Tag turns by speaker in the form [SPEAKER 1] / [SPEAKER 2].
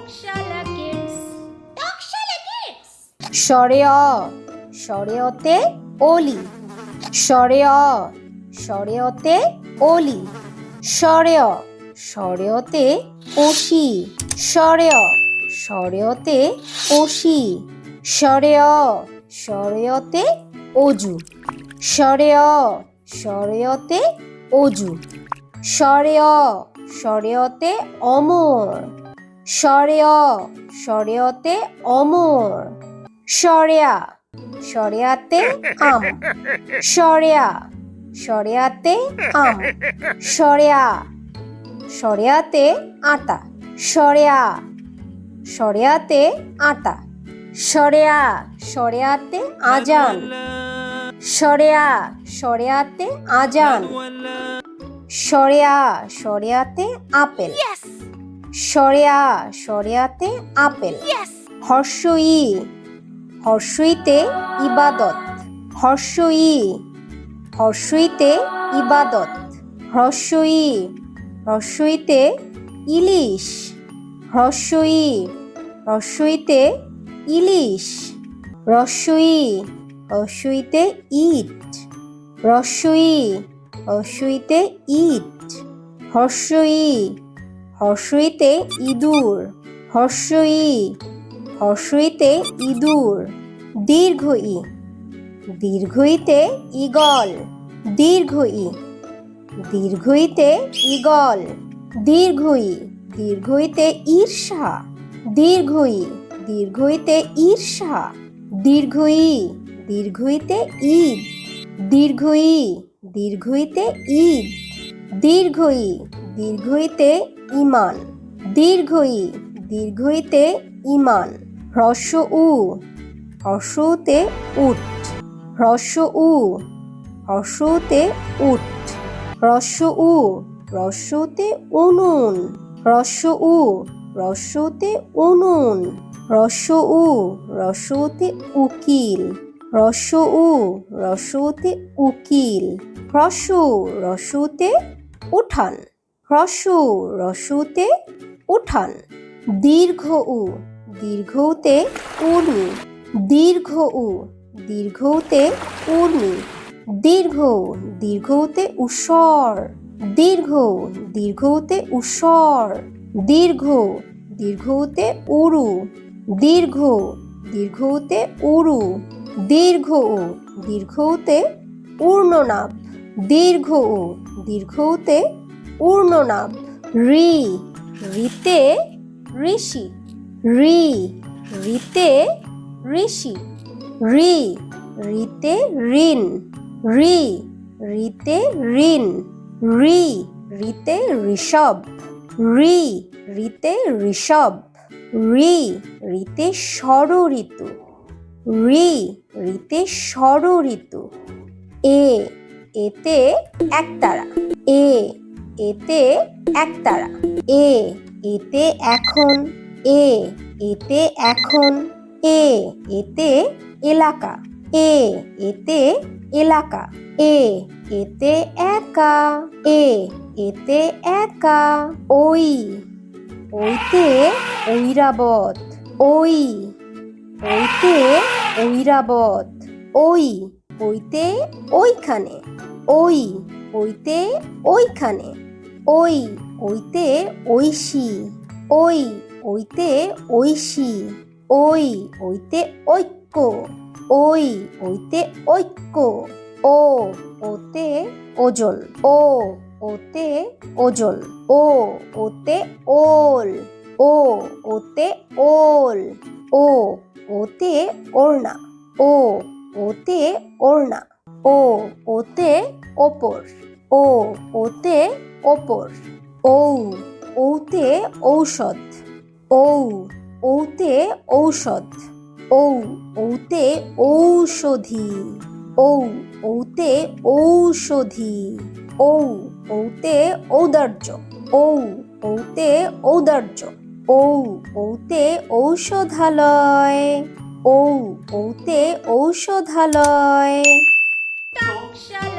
[SPEAKER 1] Talkshala Kids. Talkshala Kids.
[SPEAKER 2] স্বরে অ, স্বরে অতে অলি। স্বরে অ, স্বরে অতে অলি। স্বরে অ, স্বরে অতে অসি। স্বরে অ, স্বরে অতে অসি। স্বরে অ, স্বরে অতে অজু। স্বরে অ, স্বরে অতে অজু। স্বরে অ, স্বরে অতে অমর। স্বরে অ, স্বরে অতে অমর। স্বরে আ, স্বরে আতে আম। স্বরে আ, স্বরে আতে আম। স্বরে আ, স্বরে আতে আটা। স্বরে আ, স্বরে আতে আটা। স্বরে আ, স্বরে আতে আজান। স্বরে আ, স্বরে আতে আজান। স্বরে আ, স্বরে আতে আপেল।
[SPEAKER 1] Yes.
[SPEAKER 2] স্বরে আ, স্বরে আতে আপেল।
[SPEAKER 1] Yes.
[SPEAKER 2] হর্ষ ই, হর্ষ ইতে ইবাদত। হর্ষ ই, হর্ষ ইতে ইবাদত। হ্রস্ব ই, হ্রস্ব ইতে ইলিশ। হ্রস্ব ই, হ্রস্ব ইতে ইলিশ। হ্রস্ব ই, হ্রস্ব ইতে ইট। হ্রস্ব ই, হ্রস্ব ইতে ইট। হর্ষ ই, হর্ষ ইতে ইঁদুর। হর্ষ ই, হর্ষ ইতে ইঁদুর। দীর্ঘ ই, দীর্ঘ ইতে ঈগল। দীর্ঘ ই, দীর্ঘ ইতে ঈগল। দীর্ঘ ই, দীর্ঘ ইতে ঈর্ষা। দীর্ঘ ই, দীর্ঘ ইতে ঈর্ষা। দীর্ঘ ই, দীর্ঘ ইতে ঈদ। দীর্ঘ ই, দীর্ঘ ইতে ঈদ। দীর্ঘ ই, দীর্ঘ ইতে ঈমান। দীর্ঘ ই, দীর্ঘ ইতে ঈমান। হ্রস্ব উ, হর্ষ উতে উট। হ্রস্ব উ, হর্ষ উতে উট। হ্রস্ব উ, হ্রস্ব উতে উনুন। হ্রস্ব উ, হ্রস্ব উতে উনুন। হ্রস্ব উ, হ্রস্ব উতে উকিল। হ্রস্ব উ, হ্রস্ব উতে উকিল। হ্রস্ব উ, হ্রস্ব উতে উঠান। হ্রস্ব উ, হ্রস্ব উতে উঠান। দীর্ঘ উ, দীর্ঘ উতে উর্মি। দীর্ঘ উ, দীর্ঘ উতে উর্মি। দীর্ঘ উ, দীর্ঘ উতে ঊষর। দীর্ঘ উ, দীর্ঘ উতে ঊষর। দীর্ঘ উ, দীর্ঘ উতে উরু। দীর্ঘ উ, দীর্ঘ উতে উরু। দীর্ঘ উ, দীর্ঘ উতে ঊর্ণনাভ। দীর্ঘ উ, দীর্ঘ উতে ঊর্ণনাভ। ঋ, ঋতে ঋষি। ঋ, ঋতে ঋষি। ঋ, ঋতে ঋণ। ঋ, ঋতে ঋণ। ঋ, ঋতে ঋষভ। ঋ, ঋতে ঋষভ। ঋ, ঋতে ষড় ঋতু। ঋ, ঋতে ষড় ঋতু। এ, এতে একতারা। এ, এতে একতারা। এ, এতে এখন। এ, এতে এখন। এ, এতে এলাকা। এ, এতে এলাকা। এ, এতে একা। এ, এতে একা। ওই, ওইতে ঐরাবত। ওই, ওইতে ঐরাবত। ওই, ওইতে ওইখানে। ওই, ওইতে ওইখানে। ওই, ওইতে ঐশী। ওই, ওইতে ঐশী। ওই, ওইতে ঐক্য। ওই, ওইতে ঐক্য। ও, ওতে ওজন। ও, ওতে ওজন। ও, ওতে ওল। ও, ওতে ওল। ও, ওতে ওড়না। ও, ওতে ওড়না। ও, ওতে ওপর। ও, ওতে ওপর। ঔ, ঔতে ঔষধ। ঔ, ঔতে ঔষধ। ঔ, ঔতে ঔষধি। ঔ, ঔতে ঔষধি। ঔ, ঔতে ঔদার্য। ঔ, ঔতে ঔদার্য। ঔ, ঔতে ঔষধালয়। ঔ, ঔতে ঔষধালয়।
[SPEAKER 1] Talkshala